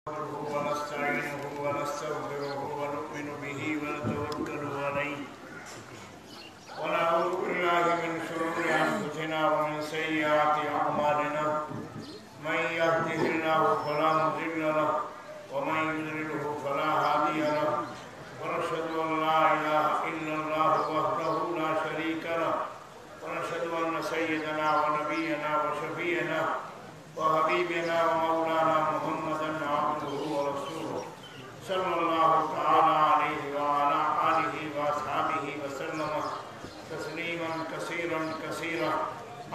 ونستعينه ونستغفره ونؤمن به ونتوكل عليه ونعوذ بالله من شرور أنفسنا ومن سيئات أعمالنا من يهده الله فلا مضل له ومن يضلله فلا هادي له ونشهد أن لا إله إلا الله وحده لا شريك له ونشهد أن سيدنا ونبينا وشفيعنا وحبيبنا ومولانا محمدا عبده ورسوله صلى الله تعالى عليه وعلى آله وأصحابه وسلم تسليما كثيرا كثيرا.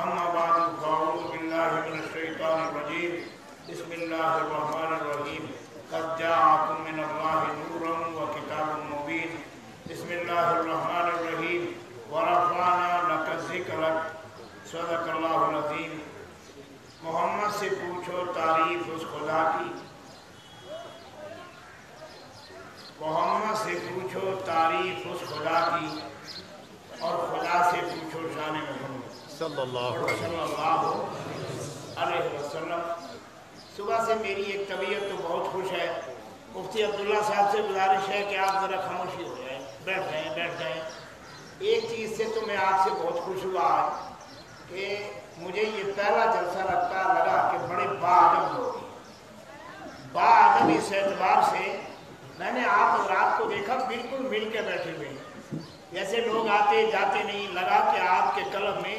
أما بعد فأعوذ بالله من الشيطان الرجيم. بسم الله الرحمن الرحيم. قد جاءكم من الله نورا وكتاب مبين. بسم الله الرحمن الرحيم. ورفعنا لك ذكرك. صدق الله العظيم. محمد سے پوچھو تعریف اس خدا کی، محمد سے پوچھو تعریف اس خدا کی، اور خدا سے پوچھو شان محمد صلی اللہ علیہ وسلم. صبح سے میری ایک طبیعت تو بہت خوش ہے. مفتی عبداللہ صاحب سے گزارش ہے کہ آپ ذرا خاموشی ہو جائیں، بیٹھ جائیں. ایک چیز سے تو میں آپ سے بہت خوش ہوا کہ مجھے یہ پہلا جلسہ لگا کہ بڑے باادب لوگ ہیں. باادب اس اعتبار سے میں نے آپ حضرات کو دیکھا بالکل مل کے بیٹھے ہوئے ہیں، جیسے لوگ آتے جاتے نہیں. لگا کہ آپ کے قلب میں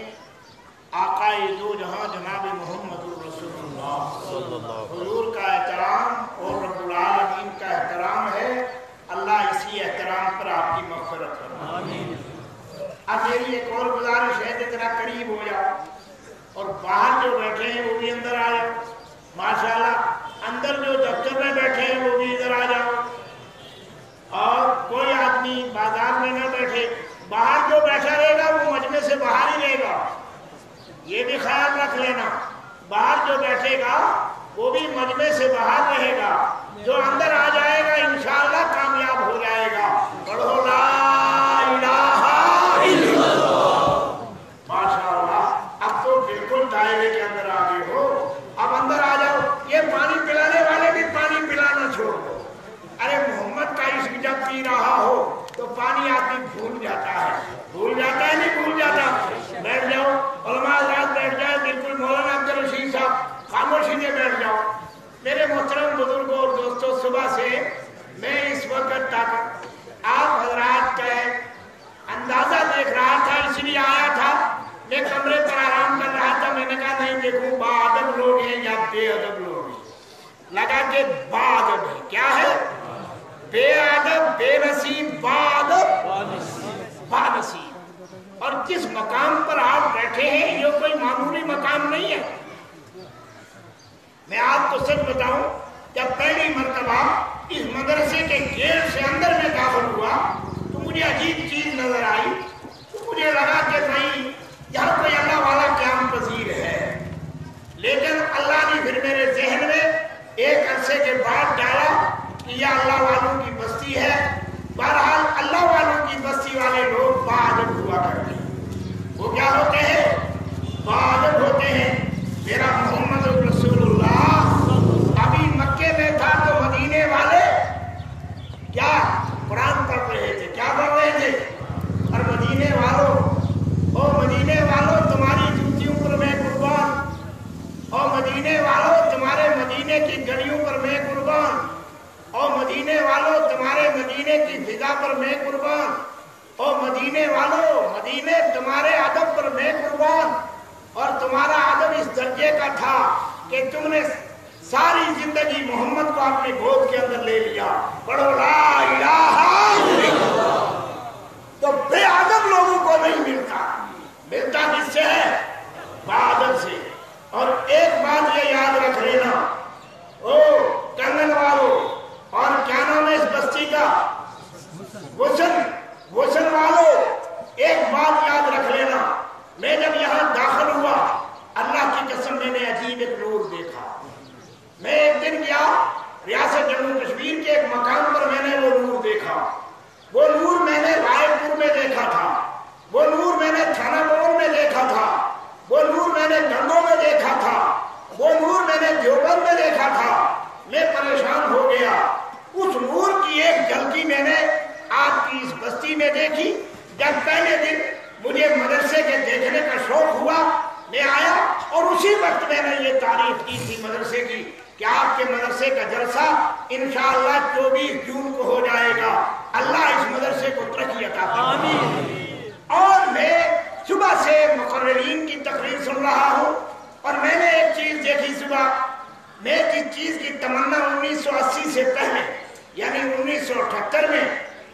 آقائے دو جہاں جناب محمد رسول اللہ حضور کا احترام اور رب العالمین کا احترام ہے. اللہ اسی احترام پر آپ کی مغفرت فرمائے. اب میری ایک اور گزارش ہے کہ ذرا قریب ہو جاؤ، اور باہر جو بیٹھے ہیں وہ بھی اندر آ جاؤ. ماشاءاللہ اندر جو دفتر میں بیٹھے ہیں وہ بھی ادھر آ جاؤ، اور کوئی آدمی بازار میں نہ بیٹھے. باہر جو بیٹھا رہے گا وہ مجمع سے باہر ہی رہے گا، یہ بھی خیال رکھ لینا. باہر جو بیٹھے گا وہ بھی مجمع سے باہر رہے گا، جو اندر آ جائے گا انشاءاللہ کامیاب ہو جائے گا. پڑھو لا الہ الا اللہ. ماشاءاللہ اب تو بالکل دائرے کے اندر آ گئے ہو. اب اندر آ جاؤ. یہ پانی پلانے والے بھی پانی پلانا چھوڑ دو. ارے محمد کا عشق جب پی رہا ہو تو پانی آدمی بھول جاتا ہے نہیں بھول جاتا. بیٹھ جاؤ علماء حضرات، بیٹھ جائیں. بالکل مولانا عبدالرشید صاحب خاموشی سے بیٹھ جاؤ. میرے محترم بزرگوں اور دوستوں، صبح سے میں اس وقت تک آپ حضرات کا اندازہ دیکھ رہا تھا، اس لیے آیا تھا. میں کمرے پر آرام کر رہا تھا. میں نے کہا نہیں دیکھوں باادب لوگ ہیں یا بے ادب لوگ ہیں. لگا کہ باادب ہے. کیا ہے؟ بے ادب، بے نصیب، باادب، بانصیب. اور جس مقام پر آپ بیٹھے ہیں یہ کوئی معمولی مقام نہیں ہے. میں آپ کو سچ بتاؤں، جب پہلی مرتبہ اس مدرسے کے گیٹ سے اندر میں داخل ہوا تو مجھے عجیب چیز نظر آئی. تو مجھے لگا کہ نہیں یہاں کوئی اللہ والا قیام پذیر ہے. لیکن اللہ نے پھر میرے ذہن میں ایک عرصے کے بعد ڈالا کہ یہ اللہ والوں کی بستی ہے. بہرحال اللہ والوں کی بستی والے لوگ باادب ہوا کرتے ہیں. وہ کیا ہوتے ہیں؟ باادب ہوتے ہیں. میرا محمد رسول اللہ ابھی مکے میں تھا تو مدینے والے کیا قرآن پڑھ رہے تھے. کیا پڑھ رہے تھے؟ اور مدینے والوں تمہاری جوتیوں پر میں قربان، اور مدینے والوں تمہارے مدینے کی گلیوں پر میں قربان، اور مدینے والوں تمہارے مدینے کی فضا پر میں قربان، اور مدینے والوں مدینے تمہارے ادب پر میں قربان. اور تمہارا ادب اس درجے کا تھا کہ تم نے ساری زندگی محمد کو اپنے گود کے اندر لے لیا. پڑھو لا الہ الا اللہ. تو بے ادب لوگوں کو نہیں ملتا کس سے ہے؟ باادب سے. اور ایک بات یہ یاد رکھ لینا، او کنگن والوں، اور کیا نام ہے اس بستی کا، وسن والوں، ایک بات یاد رکھ لینا. میں جب یہاں داخل ہوا اللہ کی قسم میں نے عجیب ایک نور دیکھا. میں ایک دن گیا ریاست جموں کشمیر کے ایک مقام پر، میں نے وہ نور دیکھا. وہ نور میں نے رائے پور میں دیکھا تھا، وہ نور میں نے تھانہ مور میں دیکھا تھا، وہ نور میں نے گنگوں میں دیکھا تھا، وہ نور میں نے دیوبند میں دیکھا تھا. میں پریشان روشن ہو گیا. اس نور کی ایک جھلکی میں نے آپ کی اس بستی میں دیکھی. جب پہلے دن مجھے مدرسے کے دیکھنے کا شوق ہوا میں آیا اور اسی وقت میں نے یہ تعریف کی تھی مدرسے کی کہ آپ کے مدرسے کا جلسہ انشاءاللہ 24 جون کو ہو جائے گا. اللہ اس مدرسے کو ترقی عطا فرمائے. اور میں صبح سے مقررین کی تقریر سن رہا ہوں اور میں نے ایک چیز دیکھی صبح. میں جس چیز کی تمنا 1980 سے پہلے یعنی 1978 میں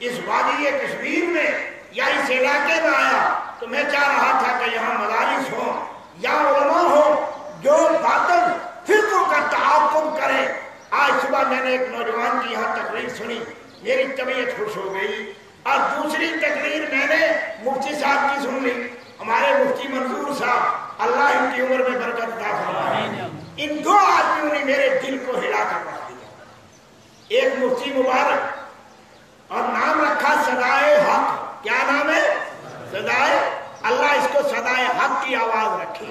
اس وادی کشمیر میں یا اس علاقے میں آیا تو میں چاہ رہا تھا کہ یہاں مدارس ہوں یا علماء ہوں جو باطل فرقوں کا تعاقب کریں. آج صبح میں نے ایک نوجوان کی یہاں تقریر سنی, میری طبیعت خوش ہو گئی. اور دوسری تقریر میں نے مفتی صاحب کی سن لی, ہمارے مفتی منظور صاحب, اللہ ان کی عمر میں برکت عطا فرمائے. ان دو آدمیوں نے میرے دل کو ہلا کر رکھ دیا. ایک مفتی مبارک اور نام رکھا صدائے حق. کیا نام ہے؟ صدائے. اللہ اس کو صدائے حق کی آواز رکھے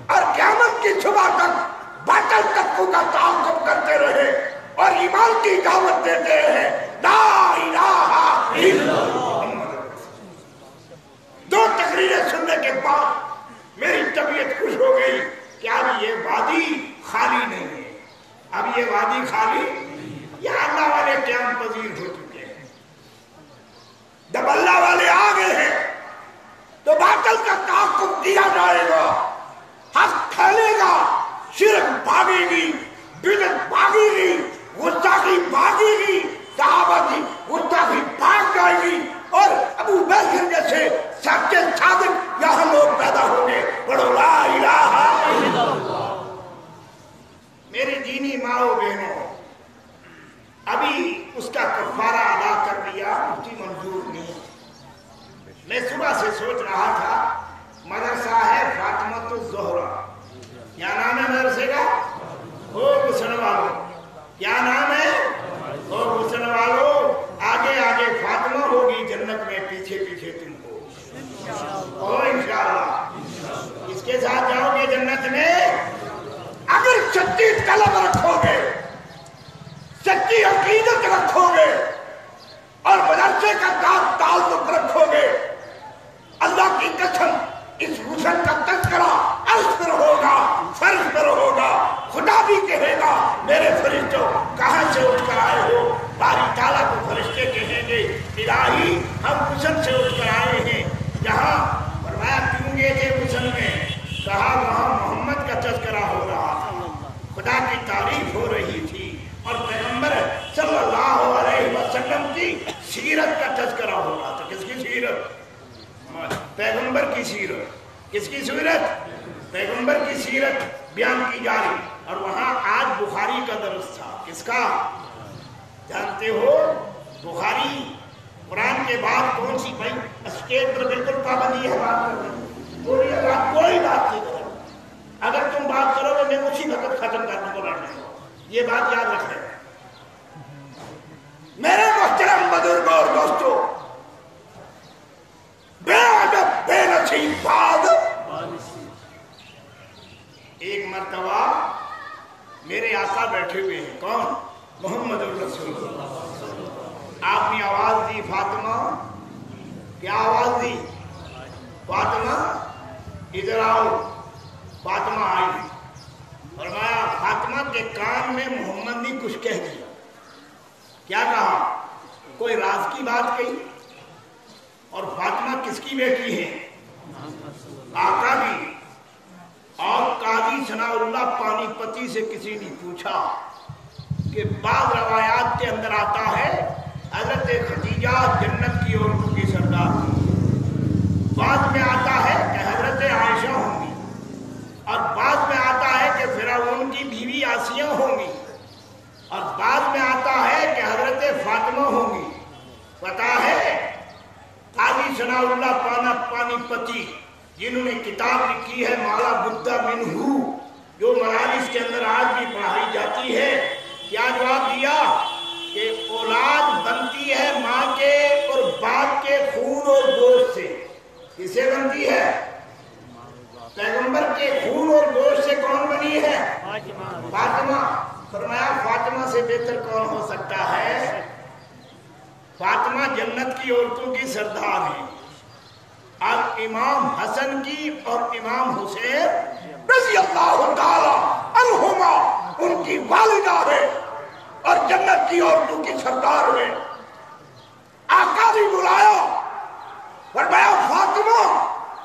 اور قیامت کی صبح تک باطل طبقوں کا تعاقب کرتے رہے اور ایمان کی دعوت دیتے ہیں. لا الہ الا اللہ. دو تقریریں سننے کے بعد میری طبیعت خوش ہو گئی کہ اب یہ وادی خالی نہیں ہے. اب یہ وادی خالی, یہ اللہ والے قیام پذیر ہو چکے ہیں. جب اللہ والے آ گئے ہیں تو باطل کا تعاقب دیا جائے گا, حق پھیلے گا, شرک بھاگے گی, بدعت بھاگے گی, گستاخی بھاگے گی, صحابہ کی گستاخی بھاگ جائے گی اور ابو بکر جیسے سچے صادق یہاں لوگ پیدا ہوں گے. پڑھو لا الہ الا اللہ. میری دینی ماؤں بہنوں, ابھی اس کا کفارہ ادا کر دیا مفتی منظور نے. میں صبح سے سوچ رہا تھا مدرسہ ہے فاطمۃ الزہرا. کیا نام ہے مدرسے کا؟ ہو حسن والو. کیا نام ہے؟ ہو حسن والو. آگے آگے فاطمہ ہوگی جنت میں, پیچھے پیچھے تم کو ہو انشاءاللہ. اس کے ساتھ جاؤ گے جنت میں اگر سچی طلب رکھو گے, سچی عقیدت رکھو گے اور مدرسے کا تعلق رکھو گے. اللہ کی قسم اس حسن کا تذکرہ عرش پر ہوگا, فرش پر ہوگا. خدا بھی کہے گا میرے فرشتوں کہاں سے اٹھ کر آئے ہو. باری تعالیٰ کو فرشتے کہیں گے الہی ہم حسن سے اٹھ کر آئے ہیں. جہاں فرمایا کیوں گے تھے حسن میں, کہا وہاں محمد کا تذکرہ ہو رہا تھا, خدا کی تعریف ہو رہی تھی اور پیغمبر صلی اللہ علیہ وسلم کی سیرت کا تذکرہ ہو رہا تھا. کس کی سیرت؟ پیغمبر کی سیرت. کس کی سیرت؟ پیغمبر کی سیرت بیان کی جا رہی. اور وہاں آج بخاری کا درس تھا. کس کا جانتے ہو؟ بخاری. قرآن کے بعد کون سی؟ بھائی اسٹیٹ پر بالکل پابندی ہے بات کرنے, کوئی بات نہیں کرو. اگر تم بات کرو گے میں اسی وقت ختم کرنے کو بیٹھا ہوں. یہ بات یاد رکھیں میرے محترم بزرگوں اور دوستوں. بے ادب بے نصیب باد. ایک مرتبہ میرے آقا بیٹھے ہوئے ہیں. کون؟ محمد الرسول. آپ نے آواز دی فاطمہ. کیا آواز دی؟ فاطمہ ادھر آؤ. فاطمہ آئی. فرمایا فاطمہ کے کان میں محمد نے کچھ کہہ دیا. کیا کہا؟ کوئی راز کی بات کہی. اور فاطمہ کس کی بیٹی ہے؟ آقا بھی. اور قاضی ثناء اللہ پانی پتی سے کسی نے پوچھا کہ بعض روایات کے اندر آتا ہے حضرت خدیجہ جنت کی عورتوں کی سردار تھی, بعض میں آتا ہے کہ حضرت عائشہ ہوں گی, اور بعض میں آتا ہے کہ فرعون کی بیوی آسیہ ہوں گی, اور بعض میں آتا ہے کہ حضرت فاطمہ ہوں گی. پتا ہے قاضی ثناء اللہ پانی پتی جنہوں نے کتاب لکھی ہے مالا بدھا منہو, جو مدارس کے اندر آج بھی پڑھائی جاتی ہے, کیا جواب دیا کہ اولاد بنتی ہے ماں کے اور باپ کے خون اور گوشت سے. کسے بنتی ہے؟ پیغمبر کے خون اور گوشت سے. کون بنی ہے؟ فاطمہ. फरमाया फातिमा से बेहतर कौन हो सकता है? फातिमा जन्नत की औरतों की सरदार है। अब इमाम हसन की और इमाम हुसैन रज़ी अल्लाह ताला अन्हुमा उनकी वालिदा है और जन्नत की औरतों की सरदार है। आका ने बुलाया, फरमाया फातिमा,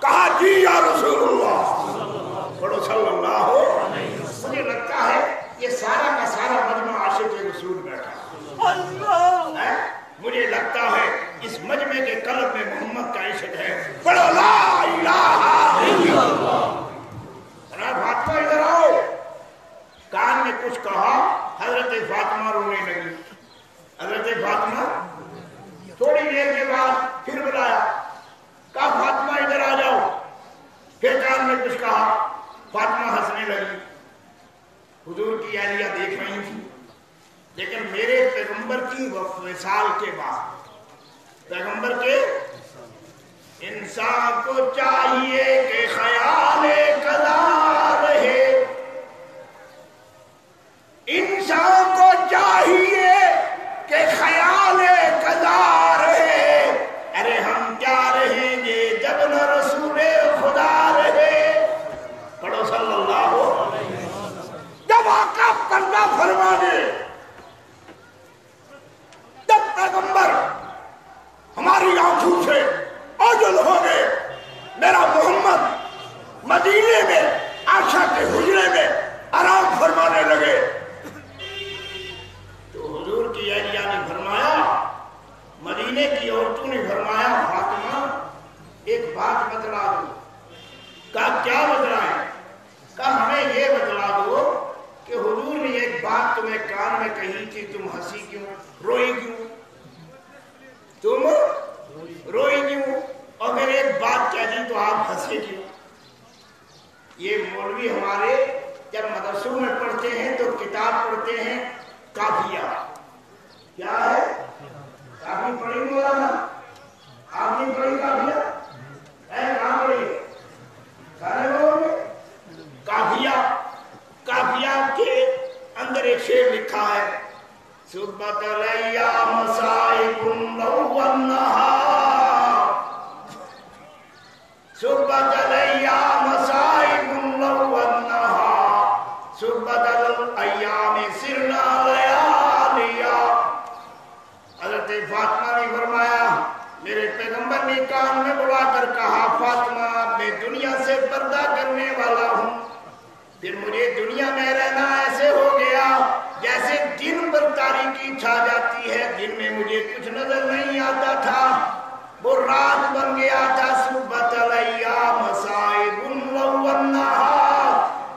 कहा जी या रसूलुल्लाह, पढ़ो सल्लल्लाहु अलैहि वसल्लम। मुझे लगता है ये सारा का सारा मजमा आशिक़ रसूल बैठा है। मुझे लगता है इस मजमे के कल्ब में मोहम्मद का इश्क है। पढ़ो ला इलाहा इल्लल्लाह। फातिमा इधर आओ। कान में कुछ कहा, हजरत फातिमा रोने लगी। हजरत फातिमा थोड़ी देर के बाद फिर बुलाया, कहा फातिमा इधर आ जाओ। फिर कान में कुछ कहा, फातिमा हंसने लगी। हुजूर की अहलिया देख रही थी, लेकिन मेरे पैगंबर की विसाल के बाद, पैगंबर के, इंसान को चाहिए कि ख्याले कदा रहे, इंसान को चाहिए कि ख्याले कदा रहे। अरे हम क्या रहेंगे जब न रसूले खुदा रहे। पढ़ो सल्लल्लाहु अलैहि वसल्लम। जब आका पर्दा फरमा दे, जब पैगंबर हमारी आंखों से ओझल हो गए, मेरा मोहम्मद मदीने में आशा के हुजरे में आराम फरमाने लगे, तो हुजूर की अहलिया ने फरमाया, मदीने की औरतों ने फरमाया, फातिमा एक बात बतला दो। कहा क्या बतलाएं? कहा हमें ये बतला दो कि हुजूर ने एक बात तुम्हें कान में कही थी, तुम हंसी क्यों, रोई क्यों, तुम रोई क्यों, और फिर एक बात कह दी तो आप हंसे क्यों? ये मौलवी हमारे जब मदरसों में पढ़ते हैं तो किताब पढ़ते हैं काफिया। क्या है? काफी पढ़ी मौलाना? आपने पढ़ी काफिया? कहाँ पढ़ी? सारे लोगों ने काफिया, काफिया के अंदर एक शेर लिखा है, सुब्बतल अय्याम साइबुन लौवन्नहार, सुब्बतल अय्याम साइबुन लौवन्नहार, सुब्बतल अय्याम सिरना लयालिया। हज़रत फातिमा ने फरमाया, मेरे पैगंबर ने कान में बुलाकर कहा, फातिमा मैं दुनिया से पर्दा करने वाला हूँ, फिर मुझे दुनिया में रहना ऐसे हो गया जैसे दिन पर तारीकी छा जाती है। दिन में मुझे कुछ नजर नहीं आता था, वो रात बन गया था। सुब्बतल अय्याम साइबुन लौवन्नहार,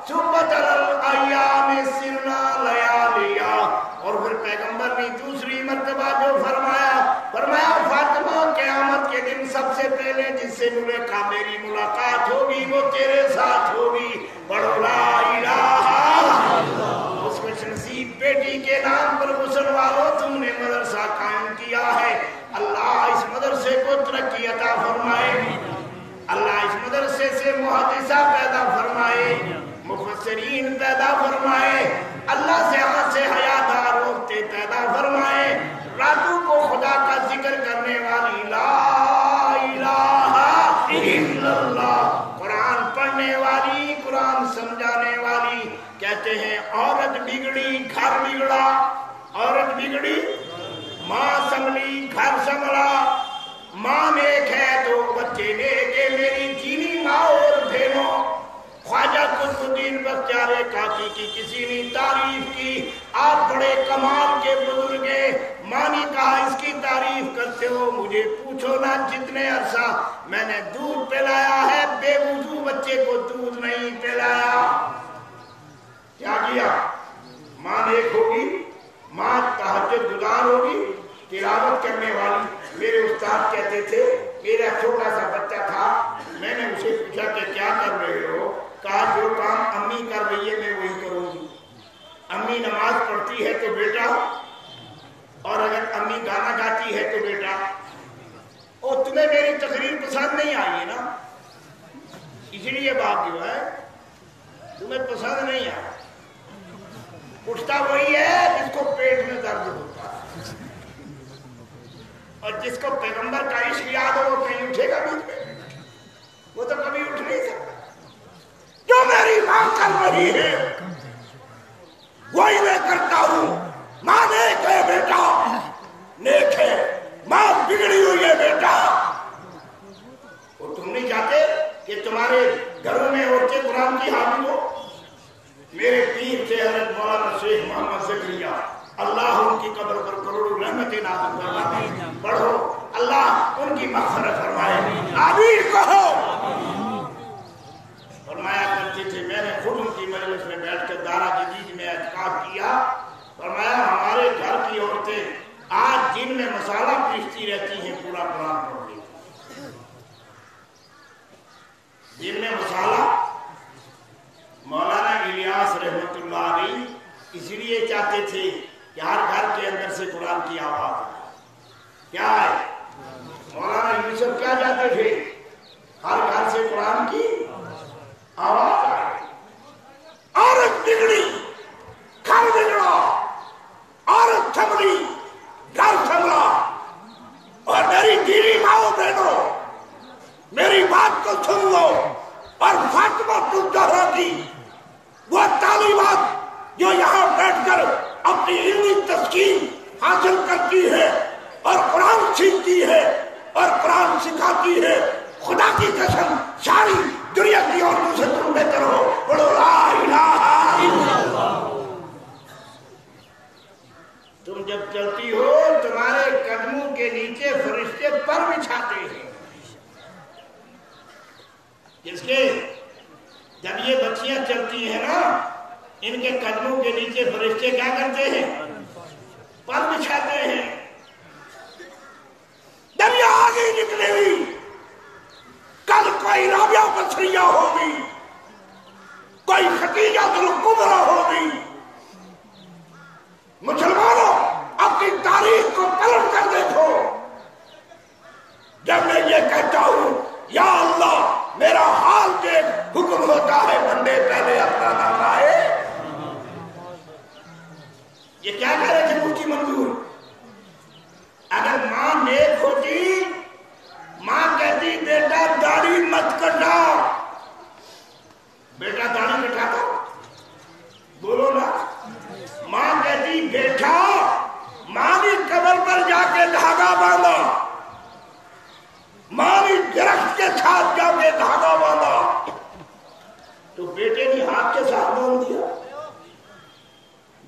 सुब्बतल अय्याम सिरना लयालिया। और फिर पैगंबर ने दूसरी मर्तबा जो फरमाया, फरमाया फातिमा क़यामत के दिन सबसे पहले जिससे मेरी मुलाकात होगी वो तेरे साथ होगी। पढ़ो ला इलाहा। उस खुशनसीब बेटी के नाम पर मुसलमानों तुमने मदरसा कायम किया है। अल्लाह इस मदरसे को तरक्की अता फरमाए, अल्लाह इस मदरसे से मुहद्दिसा पैदा फरमाए, मुफस्सिरीन पैदा फरमाए, अल्लाह से हयादार औरतें पैदा फरमाए, रातों को खुदा का जिक्र करने वाली ला इलाहा इल्लल्लाह, कुरान पढ़ने वाली, कुरान समझाने वाली। कहते हैं औरत बिगड़ी घर बिगड़ा, औरत बिगड़ी माँ संभली घर संभला, माँ नेक है तो बच्चे नेक है। मेरी चीनी माँ और बहनों, ख्वाजा कुतुबुद्दीन बख्तियार काकी की किसी ने तारीफ की, आप बड़े कमाल के बुजुर्ग हैं। माँ ने कहा इसकी तारीफ करते हो, मुझे पूछो ना जितने अरसा मैंने दूध पिलाया है, बेवजू बच्चे को दूध नहीं पिलाया। क्या किया? माँ नेक होगी, माँ तहज्जुद गुजार होगी, तिलावत करने वाली। मेरे उस्ताद कहते थे, मेरा छोटा सा बच्चा था, मैंने उसे पूछा कि क्या कर रहे हो? कहा जो काम अम्मी कर रही है मैं वही करूंगी। अम्मी नमाज पढ़ती है तो बेटा, और अगर अम्मी गाना गाती है तो बेटा। और तुम्हें मेरी तकरीर पसंद नहीं आई है ना, इसलिए बात जो है तुम्हें पसंद नहीं आया। اٹھتا وہی ہے جس کو پیٹ میں درد ہوتا ہے، اور جس کو پیغمبر کا عشق یاد ہو وہ کہیں اٹھے گا بیچ میں؟ وہ تو کبھی اٹھ نہیں سکتا۔ جو میری ماں کر رہی ہے وہی میں کرتا ہوں۔ ماں نیک ہے بیٹا، نیک ہے، ماں بگڑی ہوئی ہے بیٹا۔ اور تم نہیں چاہتے کہ تمہارے گھروں میں عورتیں قرآن کی حافظ ہو؟ میرے پیر تھے حضرت مولانا شیخ محمد زکریا، اللہ ان کی قبر پر کروڑوں رحمتیں نازل فرمائے۔ پڑھو اللہ ان کی مغفرت فرمائے، آمین کہو۔ فرمایا کرتے تھے، میں نے خود ان کی مجلس میں بیٹھ کر دارا جدید میں اعتکاف کیا، فرمایا ہمارے گھر کی عورتیں آج جن میں مسالہ پیستی رہتی ہیں پورا قرآن پڑھ لیتی ہیں۔ جن میں مسالہ، مولانا الیاس رحمت اللہ علیہ اس لیے چاہتے تھے کہ ہر گھر کے اندر سے قرآن کی آواز آئے۔ کیا ہے؟ مولانا یوسف کیا چاہتے تھے؟ ہر گھر سے قرآن کی آواز آئے۔ عورت بگڑی گھر بگڑا، عورت سنبھلی گھر سنبھلا۔ اور میری دینی ماؤں بہنوں، میری بات کو سن لو، اور فاطمہ الزہرا کی وہ تعلیمات جو یہاں بیٹھ کر اپنی علمی تسکین حاصل کرتی ہے اور قرآن سیکھتی ہے اور قرآن سکھاتی ہے، خدا کی قسم ساری دنیا کی عورتوں سے تم بہتر ہو۔ بولو لا الہ الا اللہ۔ تم جب چلتی ہو تمہارے قدموں کے نیچے فرشتے پر بچھاتے ہیں، جس کے جب یہ بچیاں چلتی ہیں نا ان کے قدموں کے نیچے فرشتے کیا کرتے ہیں؟ پر بچھاتے ہیں۔ جب یہ آگے نکلے گی کل کوئی رابعہ بصریہ ہوگی، کوئی خدیجہ الکبریٰ ہوگی۔ مسلمانوں اپنی تاریخ کو پلٹ کر دیکھو۔ جب میں یہ کہتا ہوں یا اللہ میرا حال دیکھ، حکم ہوتا ہے بندے پہلے اپنا نام آئے۔ یہ کیا کہہ رہے تھے مفتی منظور؟ اگر ماں نیک ہوتی، ماں کہتی بیٹا داڑھی مت کٹا، بیٹا داڑھی کٹاتا؟ بولو نا۔ ماں کہتی بیٹا ماں بھی قبر پر جا کے دھاگا باندھا، ماں بھی درخت کے ساتھ جا کے دھاگا باندھا، تو بیٹے نے ہاتھ کے ساتھ باندھ دیا۔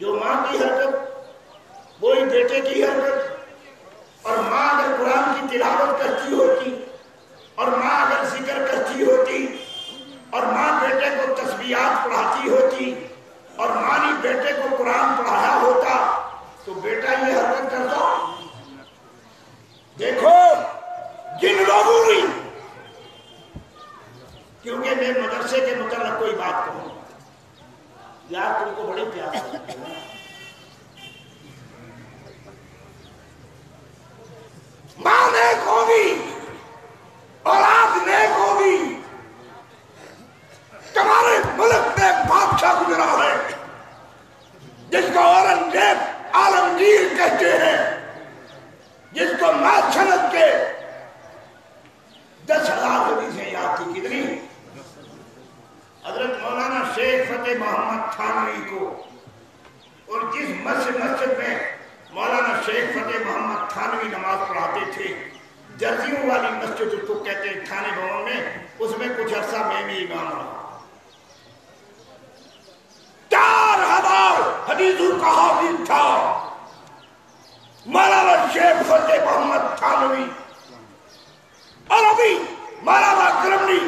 جو ماں کی حرکت وہی بیٹے کی حرکت۔ اور ماں اگر قرآن کی تلاوت کرتی ہوتی، اور ماں اگر ذکر کرتی ہوتی، اور ماں بیٹے کو تسبیحات پڑھاتی ہوتی، اور ماں نے بیٹے کو قرآن پڑھایا ہوتا، تو بیٹا یہ حرکت کرتا؟ دیکھو جن لوگوں نے، کیونکہ میں مدرسے کے متعلق کوئی بات کہوں یار تم کو بڑے پیار سے، ماں نیک ہوگی، اولاد نیک ہوگی۔ تمہارے ملک میں ایک بادشاہ گزرا ہے جس کو اورنگزیب عالمگیر کہتے ہیں، جس کو ماسنت کے 10,000 حدیثیں یاد تھی۔ کتنی؟ حضرت مولانا شیخ فتح محمد تھانوی کو، اور جس مسجد میں مولانا شیخ فتح محمد تھانوی نماز پڑھاتے تھے، جرسیوں والی مسجد اس کو کہتے ہیں تھانے بھون میں، اس میں کچھ عرصہ میں بھی امام رہا۔ 4,000 حدیثوں کا حافظ تھا مولانا شیخ فتح محمد تھانوی۔ اور ابھی مولانا کرملی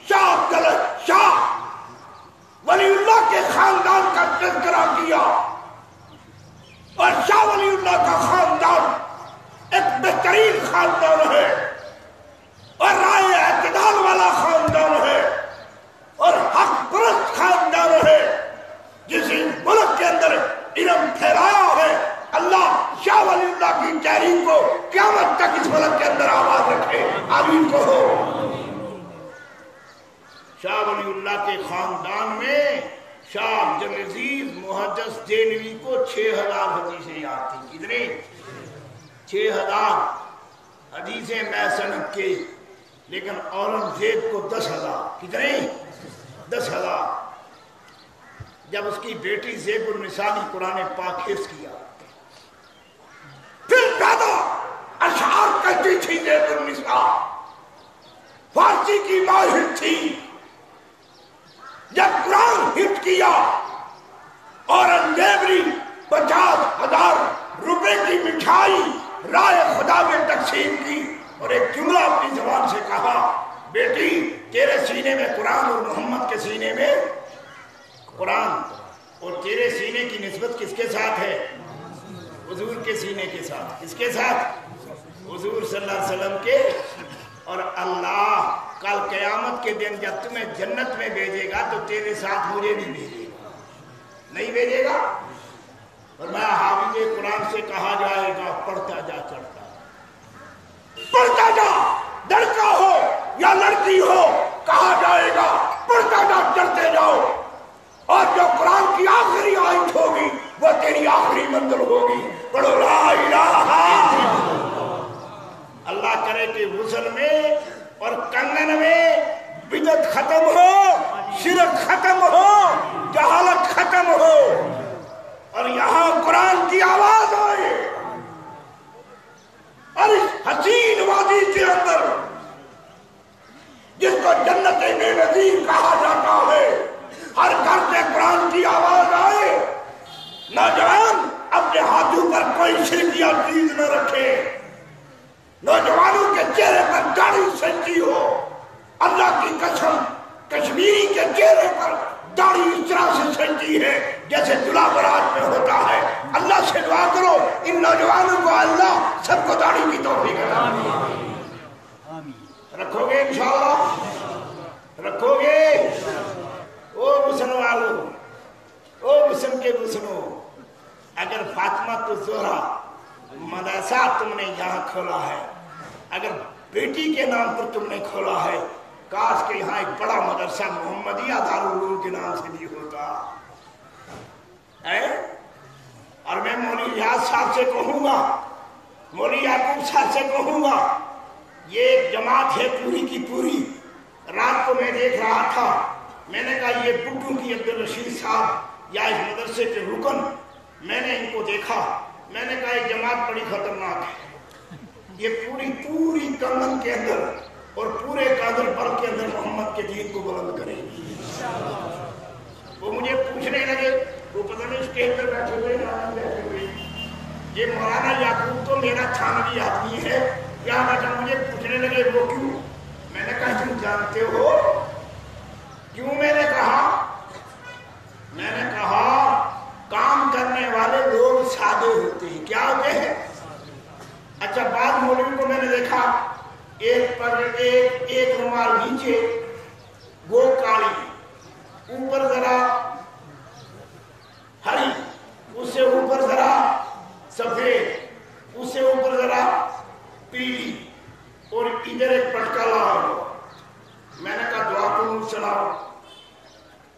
شاہ عبداللہ شاہ ولی اللہ کے خاندان کا تذکرہ کیا، اور شاہ ولی اللہ کا خاندان ایک بہترین خاندان ہے، اور رائے اعتدال والا خاندان ہے، اور حق پرست خاندان ہے، جس ملک کے اندر علم پھیلایا ہے۔ اللہ شاہ ولی اللہ کی تحریر کو قیامت تک اس ملک کے اندر آواز رکھے، آمین کہو۔ شاہ ولی اللہ کے خاندان میں शाह अब्दुल अजीज मुहद्दिस देलवी को 6000 हदीसें याद थी। कितनी? 6000 हदीसें मैसनद के, लेकिन औरंगजेब को 10,000। कितने? 10,000। जब उसकी बेटी ज़ेबुन्निसा ने कुरान पाक हिफ्ज़ किया, फिर ज्यादा अशआर करती थी ज़ेबुन्निसा, फारसी की माहिर थी। जब कुरान हिफ्ज़ किया, औरंगजेब ने 50,000 रुपए की मिठाई राय खुदा में तकसीम की और एक जुमला अपनी जबान से कहा, बेटी तेरे सीने में कुरान और मोहम्मद के सीने में कुरान, और तेरे सीने की निस्बत किसके साथ है? हुजूर के सीने के साथ। किसके साथ? हुजूर सल्लल्लाहु अलैहि वसल्लम के। और अल्लाह कल क़यामत के दिन जब तुम्हें जन्नत में भेजेगा तो तेरे साथ मुझे भी भेजेगा, नहीं भेजेगा? और मैं हाफिज़ कुरान से कहा जाएगा, पढ़ता जा चढ़ता, पढ़ता जा, लड़का हो या लड़की हो, कहा जाएगा पढ़ता जा चढ़ते जाओ, और जो कुरान की आखिरी आयत होगी वो तेरी आखिरी मंजिल होगी। पढ़ो ला इलाहा। अल्लाह करे कि हुस्न में और कंगन में बिदअत खत्म हो, शिरक खत्म हो, जहालत खत्म हो, और यहां कुरान की आवाज आए। और इस हसीन वादी के अंदर जिसको जन्नत बेनज़ीर कहा जाता है, हर घर से कुरान की आवाज आए। नौजवान अपने हाथों पर कोई शिरकिया चीज न रखे, नौजवानों के चेहरे पर दाढ़ी सच्ची हो। अल्लाह की कसम, कश्मीरी के चेहरे पर दाढ़ी इस तरह से सच्ची है जैसे दुल्हा बारात में होता है। अल्लाह से दुआ करो इन नौजवानों को अल्लाह सबको दाढ़ी की तौफीक अता फरमाए। रखोगे इंशाअल्लाह? रखोगे? ओ हुस्न वालों, ओ हुस्न के हुस्नो, अगर फातिमा तो ज़ोहरा मदरसा तुमने यहाँ खोला है, अगर बेटी के नाम पर तुमने खोला है, काश के यहाँ एक बड़ा मदरसा मोहम्मदिया दारुल उलूम के नाम से भी होता है। और मैं मौलवी रियाज साहब से कहूँगा, मौलवी याकूब साहब से कहूँगा, ये एक जमात है पूरी की पूरी। रात को मैं देख रहा था, मैंने कहा ये बुड्ढू की अब्दुल रशीद साहब या इस मदरसे के रुकन, मैंने इनको देखा, मैंने कहा ये जमात बड़ी खतरनाक है। ये पूरी कंगन के अंदर और पूरे कादर पर के अंदर मोहम्मद के दीन को बुलंद करेगी। वो मुझे पूछने लगे, वो पता नहीं स्टेज पर बैठे हुए, ये मौलाना याकूब तो मेरा थानवी आदमी है, क्या बेटा? मुझे पूछने लगे वो क्यों? मैंने कहा तुम जानते हो क्यों? मैंने कहा काम करने वाले लोग सादे होते हैं। क्या होते हैं? अच्छा, बाद मौलवी को मैंने देखा, एक पर एक रुमाल नीचे वो काली, ऊपर जरा हरी, उससे ऊपर जरा सफेद, उससे ऊपर जरा पीली, और इधर एक पटका लगाओ। मैंने कहा दुआ कुनूत सुनाओ।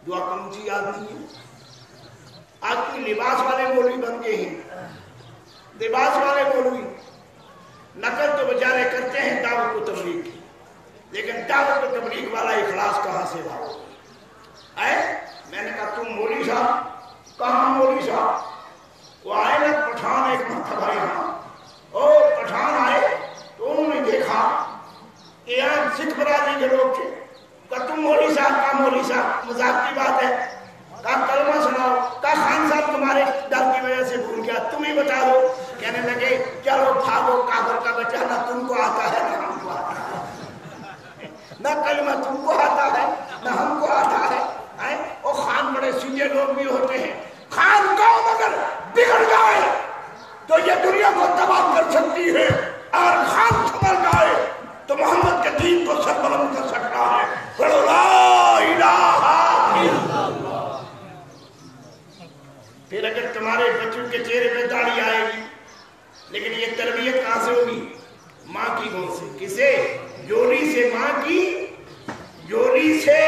दुआ कुनूत ही याद नहीं है। आजकल लिबास वाले मौलवी बन गए हैं, लिबास वाले मौलवी नकल तो बेचारे करते हैं दावत को तबलीग की, लेकिन दावत को तबलीग वाला इखलास कहाँ से लाओ? मैंने कहा तुम मौलवी साहब, कहाँ मौलवी साहब? वो आए ना पठान एक मरतबा यहाँ, ओ पठान आए तो उन्होंने देखा कि यहाँ सिख बरादरी के लोग थे। कहा तुम मौलवी साहब? का मौलवी साहब? मजाक की बात है। कहा कलमा सुनाओ। कहा खान साहब तुम्हारे डर की वजह से भूल गया, तुम ही बता दो। कहने लगे चलो भागो, काफिर का बच्चा, ना तुमको आता है ना हमको आता है, ना कलमा तुमको आता है ना हमको आता है। और खान बड़े सीधे लोग भी होते हैं। खान कौम अगर बिगड़ जाए तो ये दुनिया को तबाह कर सकती है, और खान संभल जाए तो मोहम्मद के दीन को सरबलंद कर सकता है। बोलो ला इलाहा इल्लल्लाह। फिर अगर तुम्हारे बच्चों के चेहरे पे दाढ़ी आएगी, लेकिन ये तरबियत कहां से होगी? माँ की गोद से। किसे? जोली से। माँ की जोली से।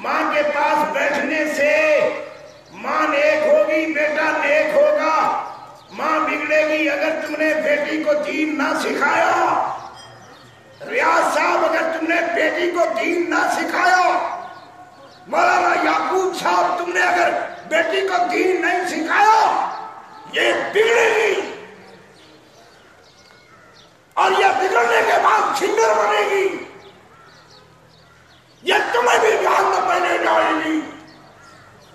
माँ के पास बैठने से माँ नेक होगी, बेटा नेक होगा। माँ बिगड़ेगी अगर तुमने बेटी को दीन ना सिखाया। रियाज साहब, अगर तुमने बेटी को दीन ना सिखाया, मौलाना याकूब साहब तुमने अगर बेटी को दीन नहीं सिखाया, ये बिगड़ेगी और ये बिगड़ने के बाद छिंदर बनेगी, ये तुम्हें भी जहन्नम में ले जाएगी।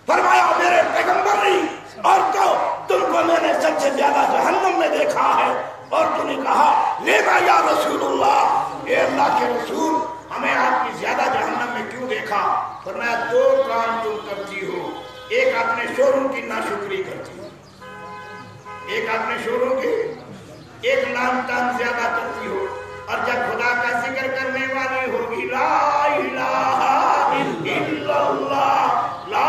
फरमाया मेरे पैगंबर ने, और तो तुमको मैंने सबसे ज्यादा जहन्नम में देखा है। और तूने कहा लेमा या रसूलुल्लाह, ए अल्लाह के रसूल, हमें आपकी ज्यादा जहन्नम में क्यों देखा? फरमाया दो काम तुम करती हो, एक अपने शोरों की नाशुक्री करती हो, एक अपने शोरों की, एक लान तान ज्यादा करती हो। और जब खुदा का जिक्र करने वाली होगी ला इलाहा इल्लल्लाह, ला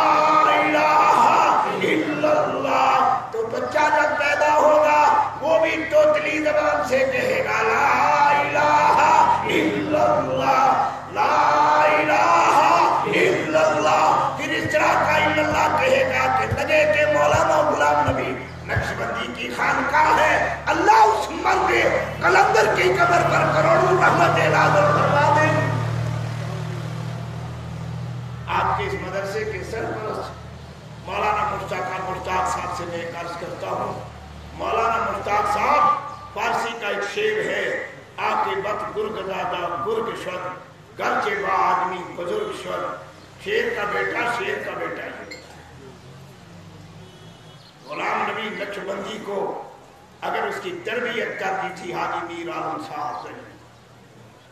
इलाहा इल्लल्लाह, तो बच्चा जब पैदा होगा वो भी तोतली ज़बान से कहेगा ला इलाहा इल्लल्लाह, ला इलाहा इल्लल्लाह। फिर इस तरह का इल्लल्लाह कहेगा कि लगे के मौलाना गुलाम नबी नक्शबंदी की खानकाह है, अल्लाह उस मर्द कलंदर की कब्र पर करोड़ों रहमतें नाज़िल फरमा दे। आपके इस मदरसे के सरपरस्त मौलाना मुश्ताक साहब से मैं अर्ज करता हूँ, मौलाना मुश्ताक साहब फारसी का एक शेर है, आके बत गुर्गदादा गुर्ग शद घर के बा आदमी बुजुर्ग शद, शेर का बेटा शेर का बेटा है। गुलाम नबी नक्शबंदी को अगर उसकी तरबियत करती थी हाजी मीर आलम साहब से,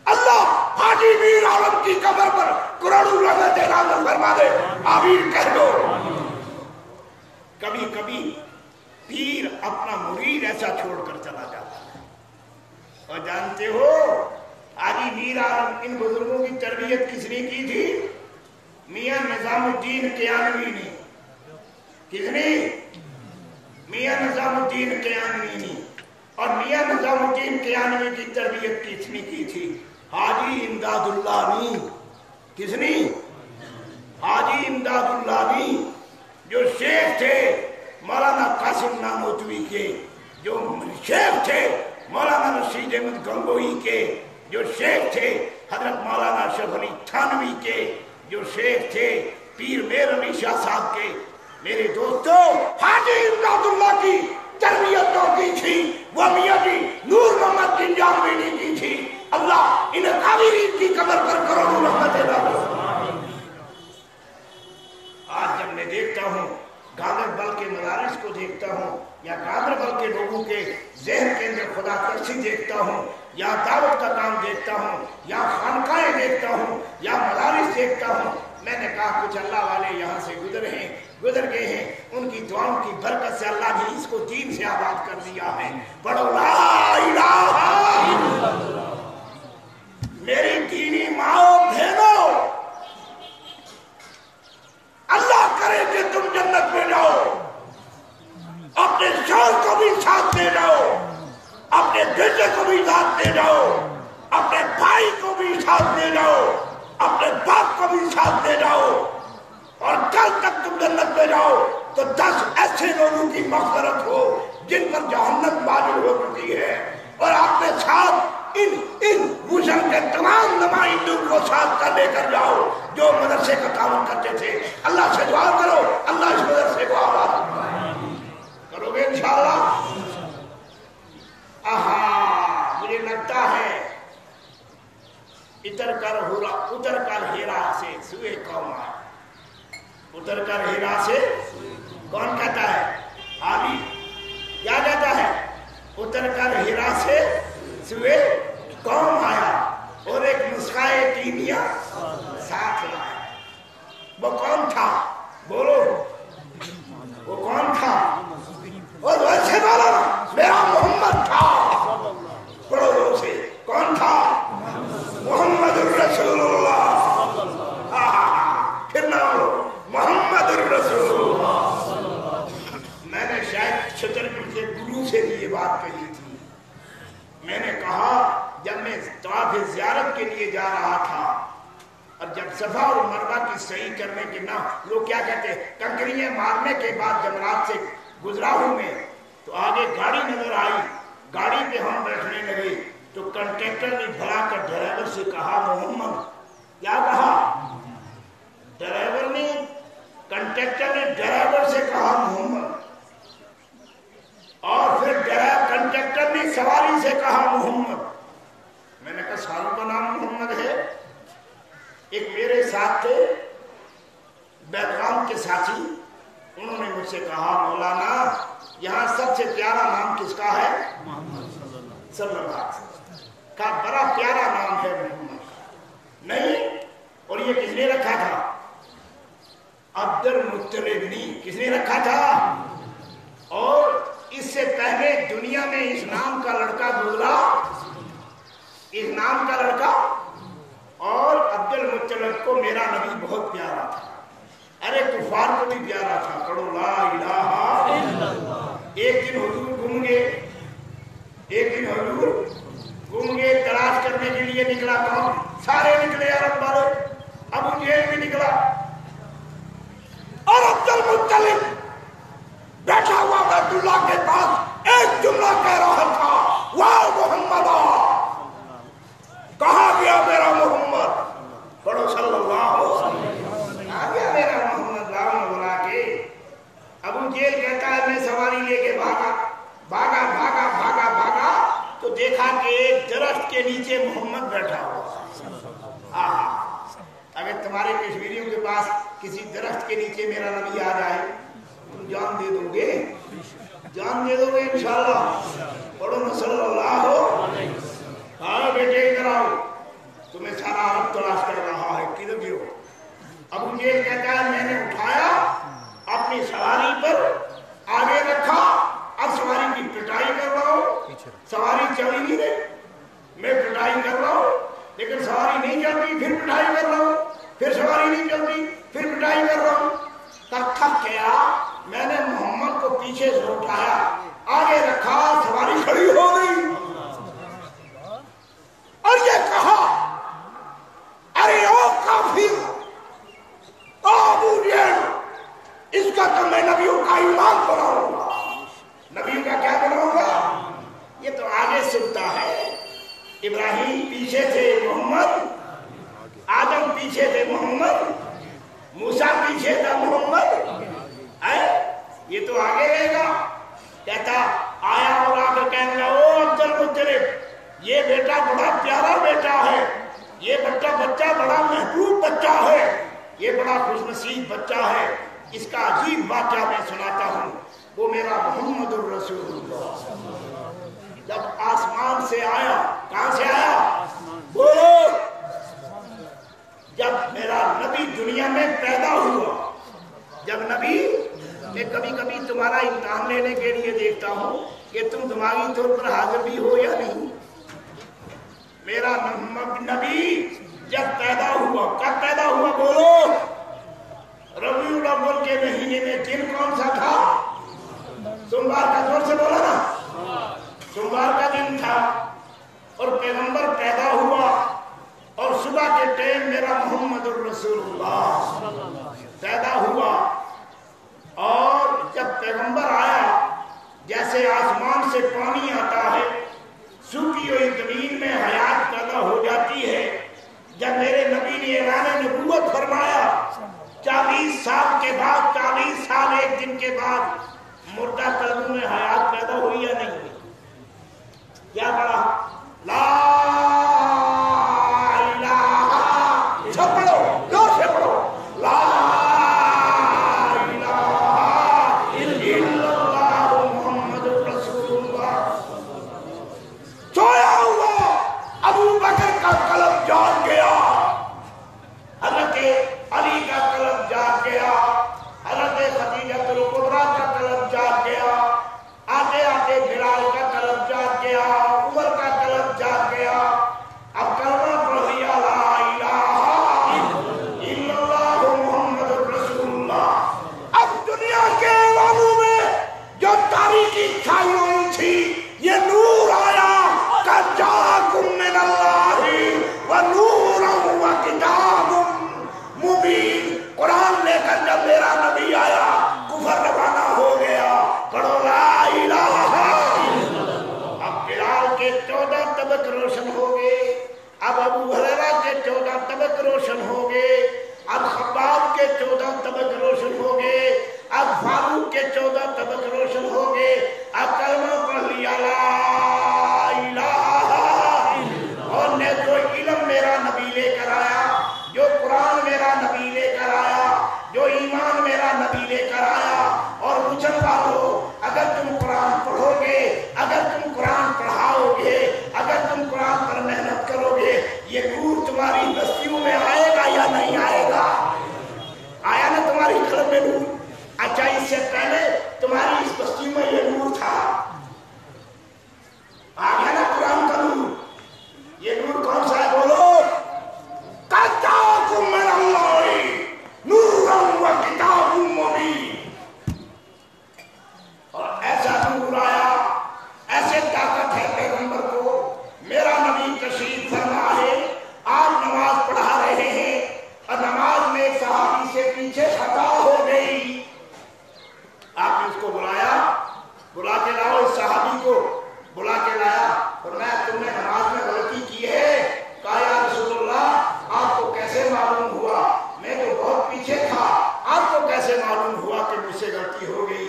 अल्लाह हाजी मीर आलम की कब्र पर करोड़ों रहमतें नाज़िल फरमा दे, आमीन कह दो। कभी कभी पीर अपना मुरीद ऐसा छोड़कर चला जाता है। और जानते हो हाजी मीर आलम, इन बुजुर्गों की तरबियत किसने की थी? मियां निजामुद्दीन कियानवी ने। किसने? मियां निजामुद्दीन कियानवी ने। और मियां निजामुद्दीन कियानवी की तरबियत किसने की थी? हाजी इमदादुल्लाह ने। किसने? हाजी इमदादुल्लाह ने, जो शेख थे मौलाना कासिम नानोतवी के, जो शेख थे मौलाना रशीद अहमद गंगोही के, जो शेख थे हजरत मौलाना अशरफ अली थानवी के, जो शेख थे पीर मेर अली शाह साहब के। मेरे दोस्तों, हाजी इमदादुल्लाह की तरबियत तो की थी, वो मियां जी नूर मोहम्मद बिन जामी ने की थी। अल्लाह इन काबिरीन की कब्र पर करोड़ों रहमतें नाज़िल फरमा। आज जब मैं देखता हूँ गांधरबल के मदारिस को देखता हूँ, या गांधरबल के लोगों के ज़हन के अंदर खुदा तरसी देखता हूँ, या दावत का काम देखता हूँ, या खानकाएं देखता हूँ, या मदारिस देखता हूँ, मैंने कहा कुछ अल्लाह वाले यहाँ से गुजर गए हैं, उनकी दुआओं की बरकत से अल्लाह ने इसको दीन से आबाद कर दिया है। पढ़ो ला इलाहा इल्लल्लाह। मेरी दीनी माओ बहनों, अल्लाह करे कि तुम जन्नत में जाओ, अपने शौहर को भी साथ ले जाओ, अपने बेटे को भी साथ ले जाओ, अपने भाई को भी साथ ले जाओ, अपने बाप को भी साथ ले जाओ, और कल तक तुम जन्नत में जाओ तो 10 ऐसे लोगों की मग़फ़िरत हो जिन पर जहन्नम वाजिब हो चुकी है। और आपने साथ इन मुजर के तमाम नुमाइंदों को साथ कर लेकर जाओ जो मदरसे का काम करते थे। अल्लाह से दुआ करो, अल्लाह इस मदरसे को आबाद करोगे इंशाअल्लाह। आहा, मुझे लगता है उतर कर हेरा से सुए कौन आए। उतर कर हेरा से कौन कहता है? आबी क्या कहता है? उतर कर हेरा से सुए कौन आया और एक नुस्खाए कीमिया साथ लाया। वो कौन था? बोलो, वो कौन था? और वैसे बोलो, मेरा मोहम्मद था। पढ़ो से कौन था? मोहम्मदुर रसूलुल्लाह। फिर ना मोहम्मदुर रसूलुल्लाह। मैंने शायद छतरपुर के गुरु से भी ये बात कही थी। मैंने कहा जब मैं तवाफ़ ज़ियारत के लिए जा रहा था اور جب صفا اور مروہ کی صحیح کرنے کے نہ لوگ کیا کہتے ہیں کنکریاں مارنے کے بعد جمرات سے گزرا ہوں میں تو آگے گاڑی نظر آئی، گاڑی پہ ہم بیٹھنے لگے تو کنڈکٹر نے بھلا کر ڈرائیور سے کہا محمد، کیا کہا؟ ڈرائیور نے کنڈکٹر نے ڈرائیور سے کہا محمد، اور پھر کنڈکٹر نے سواری سے کہا محمد۔ میں نے کہا ساروں کا نام محمد ہے؟ ایک میرے ساتھ تھے بیتغام کے ساتھی، انہوں نے مجھ سے کہا مولانا یہاں سب سے پیارا نام کس کا ہے؟ محمد صلی اللہ علیہ وسلم کا بڑا پیارا نام ہے محمد کا۔ نہیں، اور یہ کس نے رکھا تھا؟ عبد المطلب نے۔ کس نے رکھا تھا؟ اور اس سے پہلے دنیا میں اس نام کا لڑکا گزرا، اس نام کا لڑکا، اور عبد المطلب کو میرا نبی بہت پیارا تھا، ارے کفار کو بھی پیارا تھا، پڑھو لا الہ الا اللہ۔ ایک دن حضور گھوم گئے، ایک دن حضور گھوم گئے، تلاش کرنے کے لیے نکلا کون؟ سارے نکلے عرب والے، ابو جہل بھی نکلا، اور عبد المطلب بیٹھا ہوا بیت اللہ کے پاس ایک جملہ کہہ رہا تھا، واہ محمد، کہا گیا میرا محمد، پڑھو صلی اللہ علیہ وسلم، آ گیا میرا محمد لاؤں بلا کے۔ ابو جہل کہتا ہے میں سواری لے کے بھاگا بھاگا بھاگا بھاگا بھاگا تو دیکھا کہ ایک درخت کے نیچے محمد بیٹھا ہوا۔ اگر تمہارے کشمیریوں کے پاس کسی درخت کے نیچے میرا نبی آ جائے تم جان دے دو گے؟ جان دے دو گے انشاءاللہ؟ پڑھو نا صلی اللہ علیہ وسلم۔ ہاں بیٹے ادھر آؤ، تمہیں سارا عرب تلاش کر رہا ہے، کدھر گئے ہو؟ ابو جہل کہتا ہے میں نے اٹھایا اپنی سواری پر آگے رکھا، اب سواری کی پٹائی کر رہا ہوں، سواری چلی نہیں رہی، میں پٹائی کر رہا ہوں لیکن سواری نہیں چلتی، پھر پٹائی کر رہا ہوں، پھر سواری نہیں چلتی، پھر پٹائی کر رہا ہوں، تب تھک گیا، میں نے محمد کو پیچھے سے اٹھایا، آگے رکھا، سواری کھڑی ہو گئی، اور یہ کہا ارے او کافر، او ابو جہل، اس کا تو میں نبیوں کا امام بناؤں گا۔ نبیوں کا کیا بناؤں گا؟ یہ تو آگے سنتا ہے، ابراہیم پیچھے تھے محمد، آدم پیچھے تھے محمد، موسیٰ پیچھے تھا محمد، یہ تو آگے رہے گا۔ کہتا آیا اور آ کر کہنے لگا او عبد المطلب، یہ بیٹا بڑا پیارا بیٹا ہے، یہ بچہ بڑا محبوب بچہ ہے، یہ بڑا خوش نصیب بچہ ہے، اس کا عجیب واقعہ میں سناتا ہوں۔ وہ میرا محمد الرسول اللہ جب آسمان سے آیا، کہاں سے آیا؟ بولو، جب میرا نبی دنیا میں پیدا ہوا، جب نبی، میں کبھی کبھی تمہارا امتحان لینے کے لیے دیکھتا ہوں کہ تم دماغی طور پر حاضر بھی ہو یا نہیں۔ میرا نبی جب پیدا ہوا، کب پیدا ہوا بولو؟ ربیع الاول کے مہینے میں دن کون سا تھا؟ سوموار کا، زور سے بولا نا، سوموار کا دن تھا، اور پیغمبر پیدا ہوا، اور صبح کے ٹائم میرا محمد الرسول اللہ پیدا ہوا، اور جب پیغمبر آیا جیسے آسمان سے پانی آتا ہے، سوکھی ہوئی زمین میں حیات پیدا ہو جاتی ہے، جب میرے نبی نے اعلان نبوت فرمایا 40 سال کے بعد، 40 سال ایک دن کے بعد مردہ قلبوں میں حیات پیدا ہوئی یا نہیں ہوئی؟ کیا پڑھا؟ لا الہ، سب پڑھو، زور سے پڑھو، لا الہ الا اللہ محمد رسول اللہ۔ سویا ہوا ابو بکر کا قلب جاگ گیا، حضرت علی کا قلب جاگ گیا، حضرت خدیجہ الکبریٰ کا قلب جاگ گیا، آتے آتے बताओ इस सहाबी को बुला के लाया और मैं तुमने नमाज में गलती की है। कहा या रसूलुल्लाह आपको कैसे मालूम हुआ? मैं तो बहुत पीछे था, आपको कैसे मालूम हुआ कि मुझसे गलती हो गई?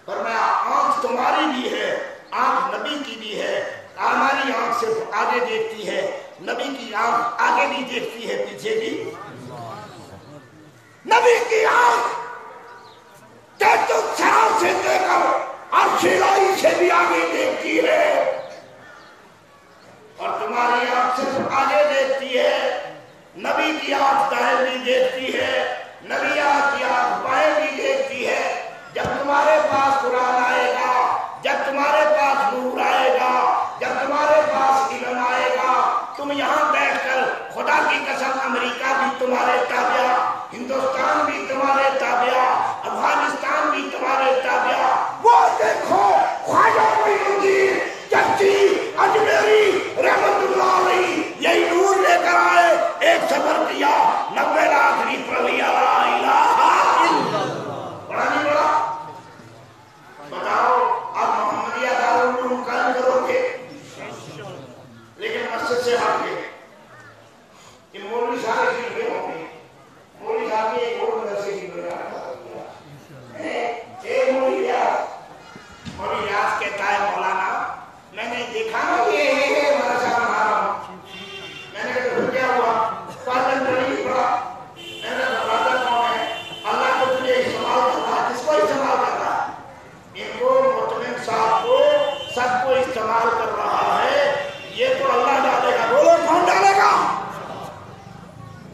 फरमाया आंख तुम्हारी भी है, आंख नबी की भी है। हमारी आंख सिर्फ आगे देखती है, नबी की आंख आगे भी देखती है, पीछे भी। नबी की आंख तो चार से देकर और सिलाई से भी आगे देखती है, और तुम्हारी आंख सिर्फ आगे देखती है। नबी की आंख दाएं भी देखती है, नबी की आंख बाएं भी देखती है। जब तुम्हारे पास कुरान आएगा, जब तुम्हारे पास नूर आएगा, जब तुम्हारे पास इल्म आएगा, तुम यहाँ बैठकर खुदा की कसम अमेरिका भी तुम्हारे ताबिया, हिंदुस्तान भी तुम्हारे ताबिया, अफगानिस्तान भी तुम्हारे ताबिया। वो देखो ख्वाजा मोइनुद्दीन चिश्ती अजमेरी रहमतुल्लाह अलैहि यही नूर लेकर आए, एक सफर किया 90 लाख नहीं पढ़ लिया। बड़ा नहीं बड़ा? बताओ आप मोहम्मदिया दारुल उलूम कायम करोगे, लेकिन मस्जिद से हट गए। ये मौलवी सारे गिर होंगे, मौलवी साहब एक और मदरसे की मौलवी याद कहता है मौलाना मैंने देखा ना ये मदरसा बना रहा हूँ। मैंने कहा क्या हुआ? पालन नहीं पड़ा। मैंने बताया कौन है? अल्लाह को तुझे इस्तेमाल करता है। किसको इस्तेमाल करता है? इनको मुतमिन साहब को सबको इस्तेमाल कर रहा है। ये तो अल्लाह डालेगा। बोलो कौन डालेगा?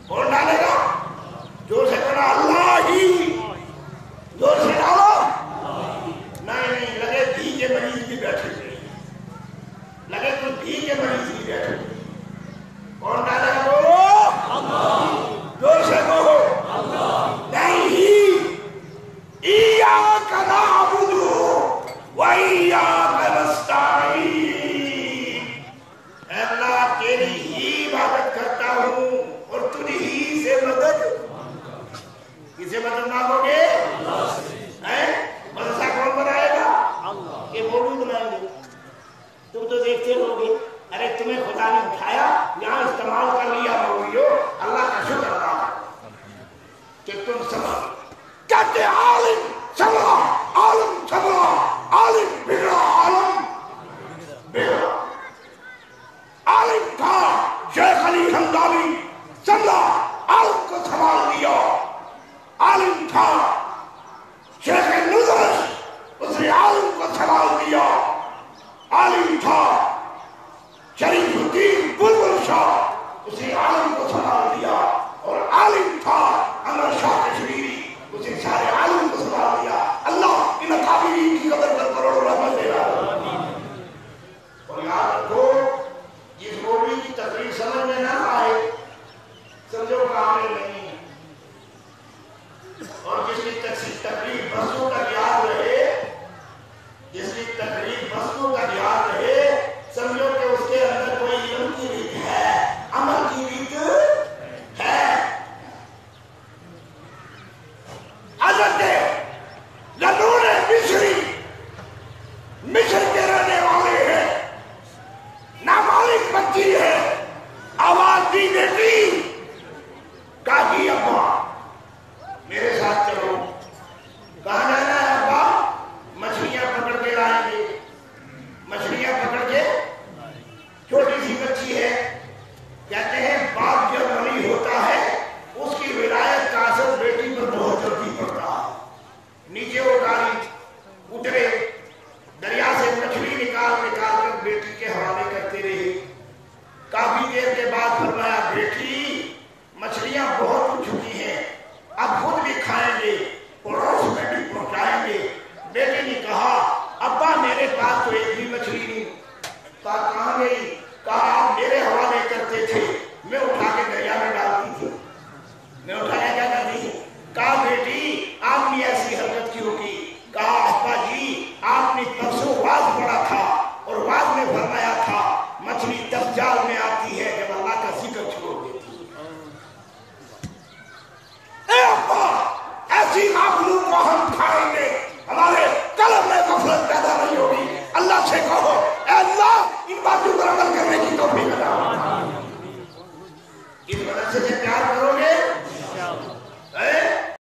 कौन डालेगा? जोर से कहना अल्लाह ही। जोर से डालो। नहीं लगे धी के मरीज भी बैठे हुए, लगे कोई धी के मरीज भी बैठे हुए। कौन डालेगा? बोलो जोर से बोलो। नहीं इय्याका नअबुदु व इय्याका नस्तईन। अल्लाह तेरी ही इबादत करता हूँ और तुझ ही से मदद। किसे मदद मांगोगे? मदरसा कौन बनाएगा? ये मौलवी बनाएंगे। तुम तो देखते रहोगे। अरे तुम्हें खुदा ने उठाया, यहाँ इस्तेमाल कर लिया मौलवियों। अल्लाह का शुक्र अदा कि तुम समझ कहते आलिम समझा, आलिम समझा, आलिम बिगड़ा, आलिम बिगड़ा। आलिम था शेख अली हमदानी, समझा आलिम को संभाल लिया। आलिम था शेख नुज़रत, उसने आलिम को संभाल दिया। आलिम था शरीफुद्दीन बुलबुल शाह, उसने आलिम को संभाल दिया। और आलिम था अमर शाह कश्मीरी, उसने सारे आलिम को संभाल दिया। अल्लाह इन काबिलीन की कदर पर करोड़ों रहमत दे रहा है। और याद रखो जिस मौलवी की तकरीर समझ में ना आए समझो कामिल नहीं है, और जिसकी तकरीर बसों तक याद रहे, जिसकी तकरीर बसों तक याद रहे, समझो कि उसके अंदर कोई इल्म की रीत है, अमल की रीत है। हज़रत ललून मिस्री मिस्र के रहने वाले हैं, नाबालिग बच्ची है, आवाज दी बेटी काकी अब्बा मेरे साथ चलो। कहाँ जाना है अब्बा? मछलियां पकड़ के लाएंगे। मछलियां पकड़ के, छोटी सी बच्ची है। कहते हैं बाप जब वली होता है उसकी विलायत का असर बेटी पर बहुत जल्दी पड़ता है। नीचे वो गाड़ी उतरे, दरिया से मछली निकाल कर बेटी के हवाले करते रहे। काफी देर के बाद फरमाया बेटी मछलियां बहुत उठ चुकी हैं, अब खुद भी खाएंगे, पड़ोस में भी पहुंचाएंगे। बेटे ने कहा अब्बा मेरे पास तो एक भी मछली नहीं। कहा कहाँ गई?